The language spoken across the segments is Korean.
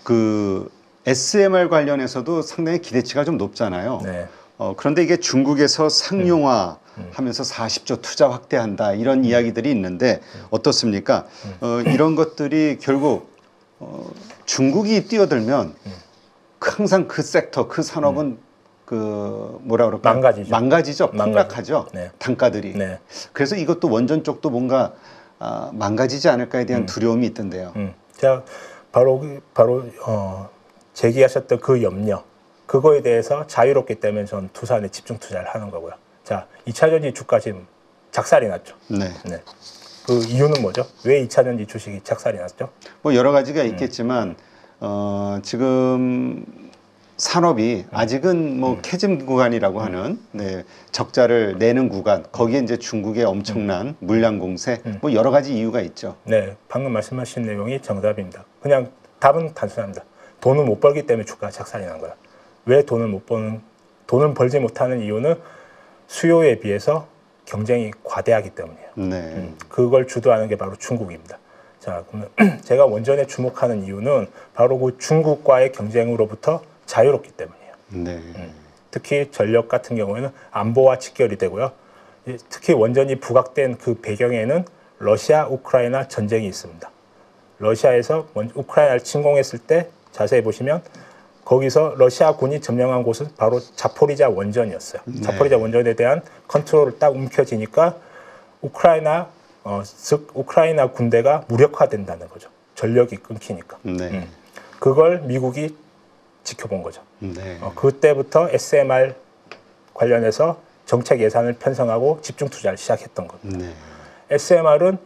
그 SMR 관련해서도 상당히 기대치가 좀 높잖아요. 네. 그런데 이게 중국에서 상용화 하면서 40조 투자 확대한다 이런 이야기들이 있는데 어떻습니까? 이런 것들이 결국 중국이 뛰어들면 항상 그 섹터, 그 산업은 그 뭐라 그럴까? 망가지죠. 폭락하죠. 네. 단가들이. 네. 그래서 이것도 원전 쪽도 뭔가 망가지지 않을까에 대한 두려움이 있던데요. 제가 바로 제기하셨던 그 염려, 그거에 대해서 자유롭기 때문에 저는 두산에 집중 투자를 하는 거고요. 자, 2차전지 주가 지금 작살이 났죠. 네. 네. 그 이유는 뭐죠? 왜 2차전지 주식이 작살이 났죠? 뭐 여러 가지가 있겠지만 지금 산업이 아직은 뭐 캐즘 구간이라고 하는 적자를 내는 구간, 거기에 이제 중국의 엄청난 물량 공세, 뭐 여러 가지 이유가 있죠. 네, 방금 말씀하신 내용이 정답입니다. 그냥 답은 단순합니다. 돈을 못 벌기 때문에 주가가 작살이 난 거야. 왜 돈을 벌지 못하는 이유는 수요에 비해서 경쟁이 과대하기 때문이에요. 네. 그걸 주도하는 게 바로 중국입니다. 자, 그러면 제가 원전에 주목하는 이유는 바로 그 중국과의 경쟁으로부터 자유롭기 때문이에요. 네. 특히 전력 같은 경우에는 안보와 직결이 되고요. 특히 원전이 부각된 그 배경에는 러시아, 우크라이나 전쟁이 있습니다. 러시아에서 우크라이나를 침공했을 때 자세히 보시면 거기서 러시아군이 점령한 곳은 바로 자포리자 원전이었어요. 네. 자포리자 원전에 대한 컨트롤을 딱 움켜쥐니까 즉 우크라이나 군대가 무력화된다는 거죠. 전력이 끊기니까. 네. 그걸 미국이 지켜본 거죠. 네. 그때부터 SMR 관련해서 정책 예산을 편성하고 집중 투자를 시작했던 겁니다. 네. SMR은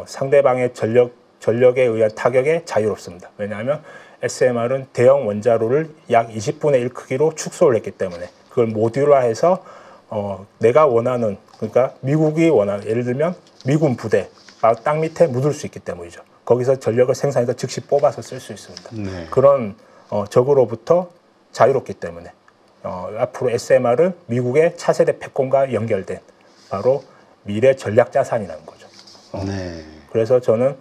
상대방의 전력에 의한 타격에 자유롭습니다. 왜냐하면 SMR은 대형 원자로를 약 20분의 1 크기로 축소를 했기 때문에 그걸 모듈화해서 내가 원하는, 그러니까 미국이 원하는, 예를 들면 미군 부대 땅 밑에 묻을 수 있기 때문이죠. 거기서 전력을 생산해서 즉시 뽑아서 쓸 수 있습니다. 네. 그런 적으로부터 자유롭기 때문에 앞으로 SMR은 미국의 차세대 패권과 연결된 바로 미래 전략 자산이라는 거죠. 네. 그래서 저는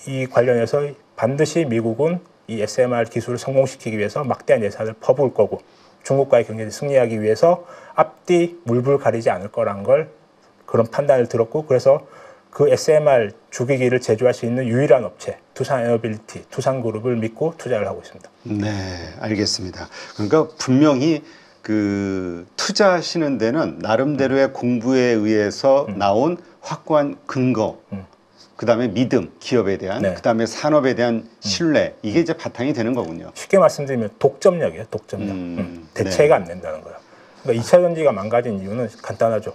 이 관련해서 반드시 미국은 이 SMR 기술을 성공시키기 위해서 막대한 예산을 퍼부을 거고 중국과의 경쟁에 승리하기 위해서 앞뒤 물불 가리지 않을 거란 걸 그런 판단을 들었고, 그래서 그 SMR 주기기를 제조할 수 있는 유일한 업체 두산에너빌리티, 두산그룹을 믿고 투자를 하고 있습니다. 네, 알겠습니다. 그러니까 분명히 그 투자하시는 데는 나름대로의 공부에 의해서 나온 확고한 근거, 그다음에 믿음, 기업에 대한, 네. 그다음에 산업에 대한 신뢰, 이게 이제 바탕이 되는 거군요. 쉽게 말씀드리면 독점력이에요, 독점력. 대체가 안 된다는 거예요. 그러니까 2차 전지가 망가진 이유는 간단하죠.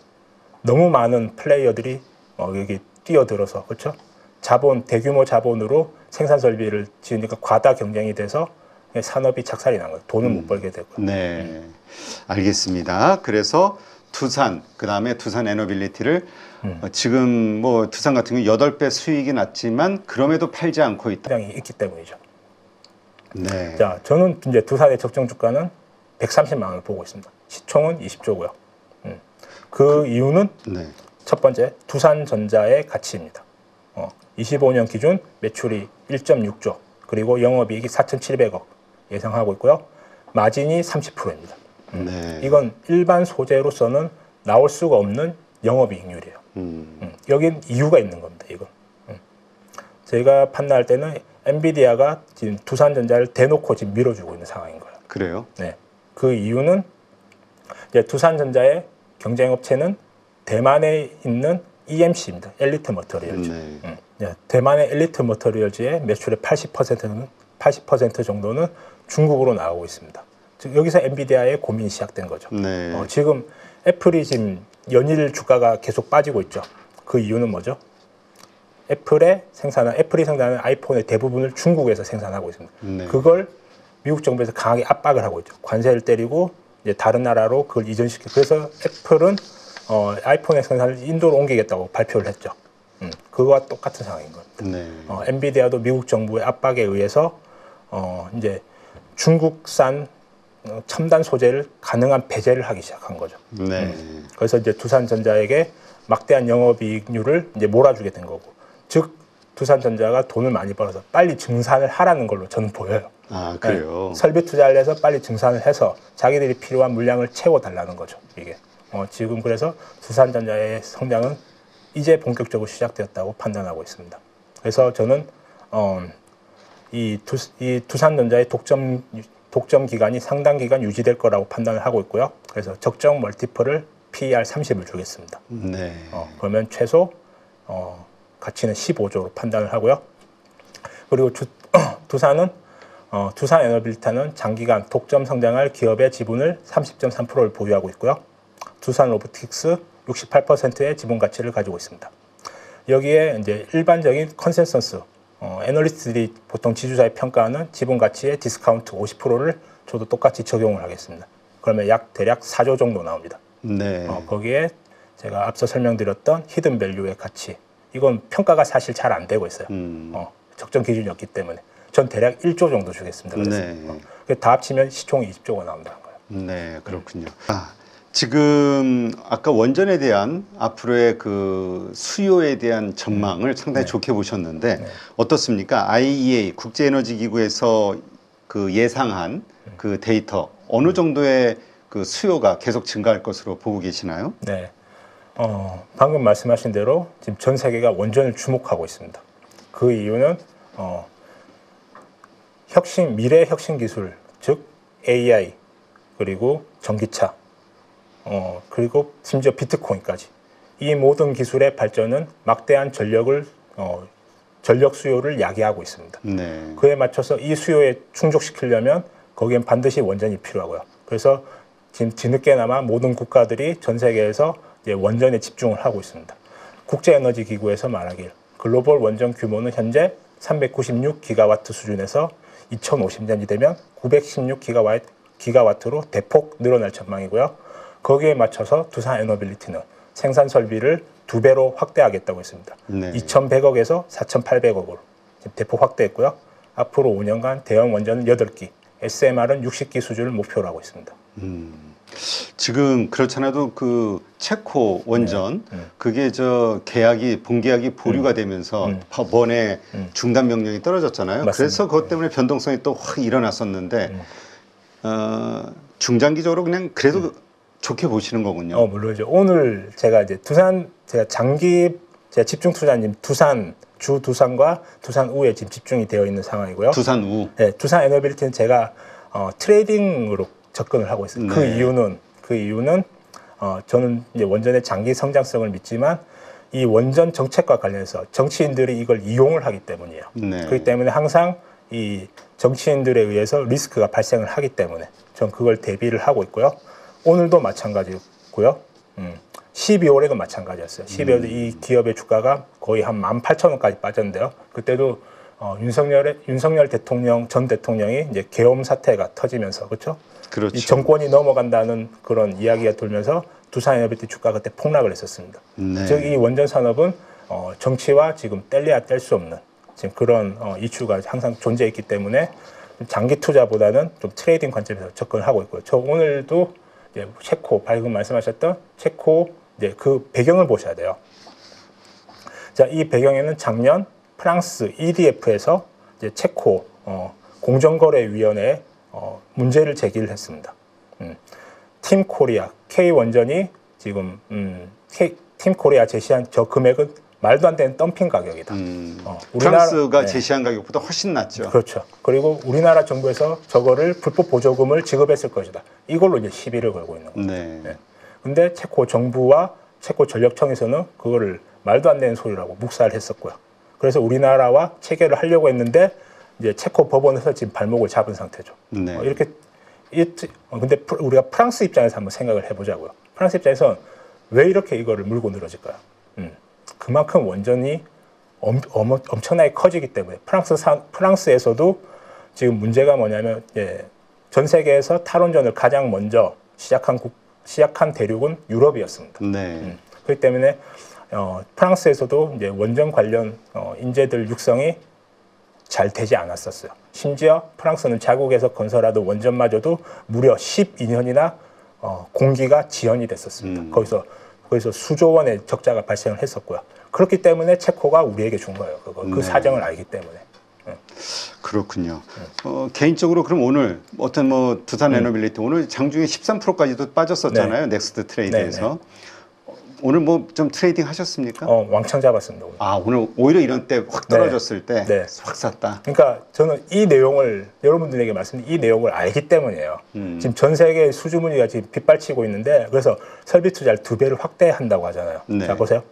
너무 많은 플레이어들이 여기 뛰어들어서, 그렇죠? 대규모 자본으로 생산 설비를 지으니까 과다 경쟁이 돼서 산업이 작살이 난 거예요. 돈을 못 벌게 되고. 네, 알겠습니다. 그래서 두산, 그다음에 두산에너빌리티를 지금 뭐 두산 같은 경우 8배 수익이 났지만 그럼에도 팔지 않고 있다. 시장이 있기 때문이죠. 네. 자, 저는 이제 두산의 적정 주가는 130만 원을 보고 있습니다. 시총은 20조고요. 그 이유는 네. 첫 번째, 두산전자의 가치입니다. 25년 기준 매출이 1.6조, 그리고 영업이익이 4,700억 예상하고 있고요. 마진이 30%입니다. 이건 일반 소재로서는 나올 수가 없는 영업이익률이에요. 여긴 이유가 있는 겁니다. 이건. 제가 판단할 때는 엔비디아가 지금 두산전자를 대놓고 지금 밀어주고 있는 상황인 거예요. 그래요? 네. 그 이유는 이제 두산전자의 경쟁업체는 대만에 있는 EMC입니다. 엘리트 머터리얼즈. 대만의 엘리트 머터리얼즈의 매출의 80% 정도는 중국으로 나오고 있습니다. 즉 여기서 엔비디아의 고민이 시작된 거죠. 네. 지금 애플이 지금 연일 주가가 계속 빠지고 있죠. 그 이유는 뭐죠? 애플이 생산하는 아이폰의 대부분을 중국에서 생산하고 있습니다. 네. 그걸 미국 정부에서 강하게 압박을 하고 있죠. 관세를 때리고 이제 다른 나라로 그걸 이전시키고, 그래서 애플은 아이폰의 생산을 인도로 옮기겠다고 발표를 했죠. 그거와 똑같은 상황인 겁니다. 네. 엔비디아도 미국 정부의 압박에 의해서 이제 중국산 첨단 소재를 가능한 배제를 하기 시작한 거죠. 네. 그래서 이제 두산전자에게 막대한 영업이익률을 이제 몰아주게 된 거고, 즉 두산전자가 돈을 많이 벌어서 빨리 증산을 하라는 걸로 저는 보여요. 아, 그래요? 네, 설비 투자를 해서 빨리 증산을 해서 자기들이 필요한 물량을 채워달라는 거죠. 이게 지금 그래서 두산전자의 성장은 이제 본격적으로 시작되었다고 판단하고 있습니다. 그래서 저는 이 두산전자의 독점 기간이 상당 기간 유지될 거라고 판단을 하고 있고요. 그래서 적정 멀티플을 PER 30을 주겠습니다. 네. 그러면 최소 가치는 15조로 판단을 하고요. 그리고 두산 에너빌리티는 장기간 독점 성장할 기업의 지분을 30.3%를 보유하고 있고요. 두산 로보틱스 68%의 지분 가치를 가지고 있습니다. 여기에 이제 일반적인 컨센서스 애널리스트들이 보통 지주사의 평가하는 지분 가치의 디스카운트 50%를 저도 똑같이 적용을 하겠습니다. 그러면 대략 4조 정도 나옵니다. 네. 거기에 제가 앞서 설명드렸던 히든 밸류의 가치, 이건 평가가 사실 잘 안 되고 있어요. 적정 기준이 없기 때문에 전 대략 1조 정도 주겠습니다. 그래서 다 합치면 시총이 20조가 나온다는 거예요. 네, 그렇군요. 지금 아까 원전에 대한 앞으로의 그 수요에 대한 전망을 상당히 좋게 보셨는데 어떻습니까? IEA 국제에너지기구에서 그 예상한 그 데이터 어느 정도의 그 수요가 계속 증가할 것으로 보고 계시나요? 네, 방금 말씀하신 대로 지금 전 세계가 원전을 주목하고 있습니다. 그 이유는 미래 혁신 기술, 즉 AI, 그리고 전기차, 그리고 심지어 비트코인까지 이 모든 기술의 발전은 막대한 전력 수요를 야기하고 있습니다. 네. 그에 맞춰서 이 수요에 충족시키려면 거기엔 반드시 원전이 필요하고요. 그래서 지금 뒤늦게나마 모든 국가들이 전 세계에서 이제 원전에 집중을 하고 있습니다. 국제에너지기구에서 말하길 글로벌 원전 규모는 현재 396기가와트 수준에서 2050년이 되면 916기가와트로 대폭 늘어날 전망이고요. 거기에 맞춰서 두산 에너빌리티는 생산 설비를 2배로 확대하겠다고 했습니다. 네. 2,100억에서 4,800억으로 대폭 확대했고요. 앞으로 5년간 대형 원전은 8기, SMR은 60기 수준을 목표로 하고 있습니다. 지금 그렇잖아도 그 체코 원전 그게 본계약이 보류가 되면서 법원에 중단 명령이 떨어졌잖아요. 맞습니다. 그래서 그것 때문에 변동성이 또 확 일어났었는데 중장기적으로 그냥 그래도 좋게 보시는 거군요. 물론이죠. 오늘 제가 집중 투자님 두산과 두산우에 지금 집중이 되어 있는 상황이고요. 두산우. 네, 두산 에너빌리티는 제가 트레이딩으로 접근을 하고 있어요. 네. 그 이유는 저는 이제 원전의 장기 성장성을 믿지만 이 원전 정책과 관련해서 정치인들이 이걸 이용을 하기 때문이에요. 네. 그렇기 때문에 항상 이 정치인들에 의해서 리스크가 발생을 하기 때문에 전 그걸 대비를 하고 있고요. 오늘도 마찬가지고요. 12월에도 마찬가지였어요. 12월에 이 기업의 주가가 거의 한 18,000원까지 빠졌는데요. 그때도 윤석열 전 대통령이 이제 계엄 사태가 터지면서 그렇죠? 이 정권이 넘어간다는 그런 이야기가 돌면서 두산에너빌리티 주가 그때 폭락을 했었습니다. 네. 즉 이 원전 산업은 정치와 지금 뗄래야 뗄 수 없는 지금 그런 이슈가 항상 존재했기 때문에 장기 투자보다는 좀 트레이딩 관점에서 접근을 하고 있고요. 저 오늘도 이제 체코 방금 말씀하셨던 체코 이제 그 배경을 보셔야 돼요. 자, 이 배경에는 작년 프랑스 EDF에서 이제 체코 공정거래위원회에 문제를 제기를 했습니다. 팀 코리아 K 원전이 지금 팀 코리아 제시한 저 금액은 말도 안 되는 덤핑 가격이다. 프랑스가 제시한 가격보다 훨씬 낮죠. 그렇죠. 그리고 우리나라 정부에서 저거를 불법 보조금을 지급했을 것이다. 이걸로 이제 시비를 걸고 있는 거죠. 네. 근데 체코 정부와 체코 전력청에서는 그거를 말도 안 되는 소리라고 묵살을 했었고요. 그래서 우리나라와 체결을 하려고 했는데 이제 체코 법원에서 지금 발목을 잡은 상태죠. 네. 근데 우리가 프랑스 입장에서 한번 생각을 해보자고요. 프랑스 입장에서는 왜 이렇게 이거를 물고 늘어질까요? 그만큼 원전이 엄청나게 커지기 때문에 프랑스에서도 지금 문제가 뭐냐면 전 세계에서 탈원전을 가장 먼저 시작한 대륙은 유럽이었습니다. 네. 그렇기 때문에 프랑스에서도 이제 원전 관련 인재들 육성이 잘 되지 않았었어요. 심지어 프랑스는 자국에서 건설하던 원전마저도 무려 12년이나 공기가 지연이 됐었습니다. 거기서 수조 원의 적자가 발생을 했었고요. 그렇기 때문에 체코가 우리에게 준 거예요. 그 사정을 알기 때문에. 그렇군요. 개인적으로 그럼 오늘 어떤 뭐 두산 에너빌리티 오늘 장중에 13%까지도 빠졌었잖아요. 네. 넥스트 트레이드에서. 오늘 뭐 좀 트레이딩 하셨습니까? 왕창 잡았습니다. 오늘. 오늘 오히려 이런 때 확 떨어졌을 때 확 샀다. 그러니까 저는 이 내용을 여러분들에게 말씀드린 이 내용을 알기 때문이에요. 지금 전 세계 수주문의가 지금 빗발치고 있는데 그래서 설비 투자를 2배를 확대한다고 하잖아요. 자 보세요.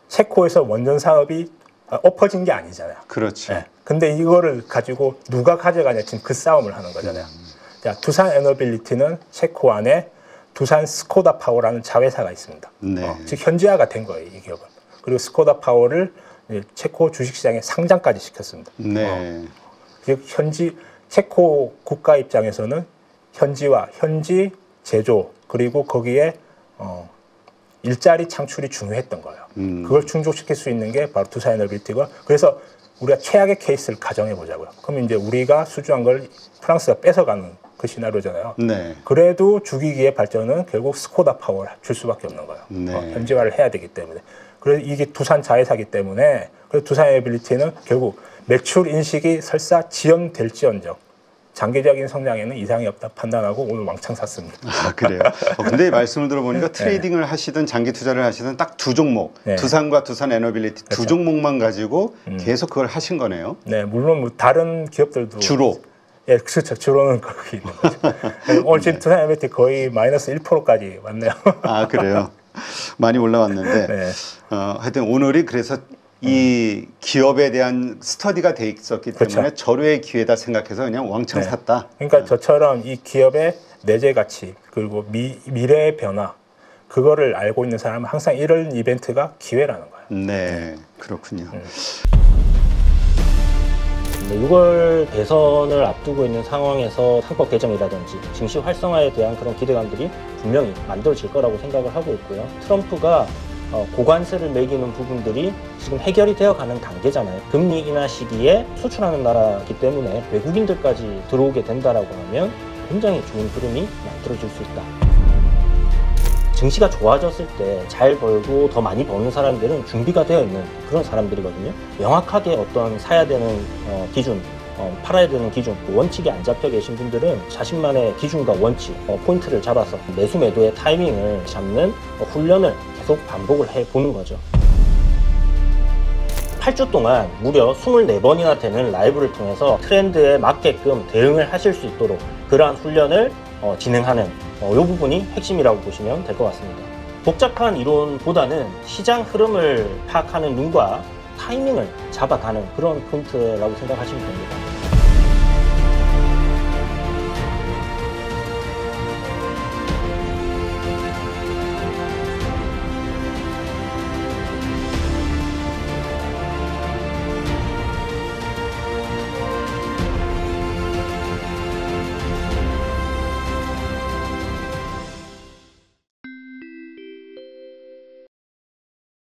체코에서 원전 사업이 엎어진 게 아니잖아요. 그렇죠. 네. 근데 이거를 가지고 누가 가져가냐 지금 그 싸움을 하는 거잖아요. 자, 두산 에너빌리티는 체코 안에 두산 스코다 파워라는 자회사가 있습니다. 즉 현지화가 된 거예요, 이 기업은. 그리고 스코다 파워를 체코 주식시장에 상장까지 시켰습니다. 즉 체코 국가 입장에서는 현지화, 현지 제조 그리고 거기에 일자리 창출이 중요했던 거예요. 그걸 충족시킬 수 있는 게 바로 두산 에너빌리티고 그래서 우리가 최악의 케이스를 가정해 보자고요. 그럼 이제 우리가 수주한 걸 프랑스가 뺏어가는 그 시나리오잖아요. 그래도 주기기의 발전은 결국 스코다 파워를 줄 수밖에 없는 거예요. 현지화를 해야 되기 때문에. 그래서 이게 두산 자회사기 때문에 그래서 두산 에너빌리티는 결국 매출 인식이 설사 지연될지언정 장기적인 성장에는 이상이 없다 판단하고 오늘 왕창 샀습니다. 그래요? 근데 말씀을 들어보니까 트레이딩을 하시든 장기 투자를 하시든 딱 두 종목, 두산과 두산 에너빌리티 두 종목만 가지고 계속 그걸 하신 거네요. 네, 물론 뭐 다른 기업들도 주로. 예, 그렇죠. 주로는 거기 있는 거죠. 오늘 지금 두산 에너빌리티 거의 마이너스 1%까지 왔네요. 그래요? 많이 올라왔는데 하여튼 오늘이 그래서 이 기업에 대한 스터디가 돼 있었기 때문에 절호의 기회다 생각해서 그냥 왕창 샀다. 그러니까 저처럼 이 기업의 내재 가치 그리고 미래의 변화 그거를 알고 있는 사람은 항상 이런 이벤트가 기회라는 거예요. 네, 그렇군요. 6월 대선을 앞두고 있는 상황에서 상법 개정이라든지 증시 활성화에 대한 그런 기대감들이 분명히 만들어질 거라고 생각을 하고 있고요. 트럼프가 고관세를 매기는 부분들이 지금 해결이 되어가는 단계잖아요. 금리 인하 시기에 수출하는 나라이기 때문에 외국인들까지 들어오게 된다라고 하면 굉장히 좋은 흐름이 만들어질 수 있다. 증시가 좋아졌을 때 잘 벌고 더 많이 버는 사람들은 준비가 되어 있는 그런 사람들이거든요. 명확하게 어떤 사야 되는 기준, 팔아야 되는 기준, 원칙이 안 잡혀 계신 분들은 자신만의 기준과 원칙, 포인트를 잡아서 매수 매도의 타이밍을 잡는 훈련을 계속 반복을 해보는 거죠. 8주 동안 무려 24번이나 되는 라이브를 통해서 트렌드에 맞게끔 대응을 하실 수 있도록 그러한 훈련을 진행하는 이 부분이 핵심이라고 보시면 될 것 같습니다. 복잡한 이론보다는 시장 흐름을 파악하는 눈과 타이밍을 잡아가는 그런 포인트라고 생각하시면 됩니다.